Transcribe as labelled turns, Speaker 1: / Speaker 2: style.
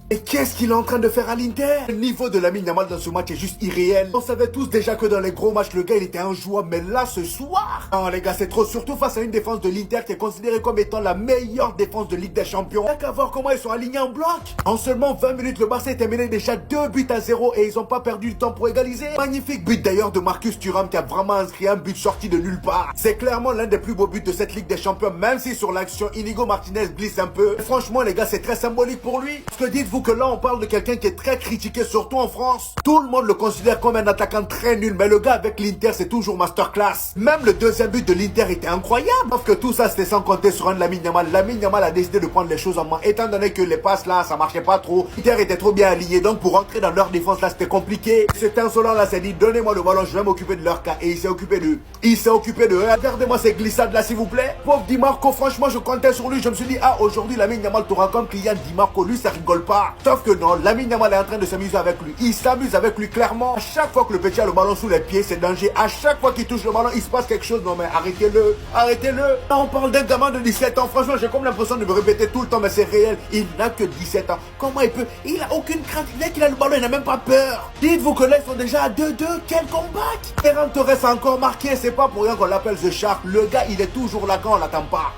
Speaker 1: Et qu'est-ce qu'il est en train de faire à l'Inter? Le niveau de Lamine Yamal dans ce match est juste irréel. On savait tous déjà que dans les gros matchs, le gars il était injouable, mais là ce soir, non les gars c'est trop, surtout face à une défense de l'Inter qui est considérée comme étant la meilleure défense de Ligue des Champions. Il n'y a qu'à voir comment ils sont alignés en bloc. En seulement 20 minutes, le Barça était mené déjà 2-0 et ils n'ont pas perdu du temps pour égaliser. Magnifique but d'ailleurs de Marcus Thuram qui a vraiment inscrit un but sorti de nulle part. C'est clairement l'un des plus beaux buts de cette Ligue des Champions, même si sur l'action Inigo Martinez glisse un peu. Et franchement les gars c'est très symbolique pour lui. Parce que dites-vous que là on parle de quelqu'un qui est très critiqué, surtout en France. Tout le monde le considère comme un attaquant très nul, mais le gars avec l'Inter c'est toujours masterclass. Même le deuxième but de l'Inter était incroyable. Sauf que tout ça c'était sans compter sur un Lamine Yamal. Lamine Yamal a décidé de prendre les choses en main, étant donné que les passes là ça marchait pas trop. L'Inter était trop bien aligné, donc pour rentrer dans leur défense là c'était compliqué. Cet insolent là s'est dit donnez-moi le ballon, je vais m'occuper de leur cas. Et il s'est occupé d'eux. Regardez-moi ces glissades là s'il vous plaît. Pauvre Di Marco, franchement je comptais sur lui. Je me suis dit ah aujourd'hui Lamine Yamal t'aura comme client Di Marco, lui ça rigole pas. Sauf que non, Lamine Yamal est en train de s'amuser avec lui. Il s'amuse avec lui clairement. À chaque fois que le petit a le ballon sous les pieds, c'est danger. À chaque fois qu'il touche le ballon, il se passe quelque chose. Non mais arrêtez-le, arrêtez-le. Là on parle d'un gamin de 17 ans. Franchement, j'ai comme l'impression de me répéter tout le temps, mais c'est réel. Il n'a que 17 ans. Comment il peut? Il a aucune crainte. Dès qu'il a le ballon, il n'a même pas peur. Dites-vous que là, ils sont déjà à 2-2. Quel comeback! Ferran Torres a encore marqué. C'est pas pour rien qu'on l'appelle The Shark. Le gars, il est toujours là quand on l'attend pas.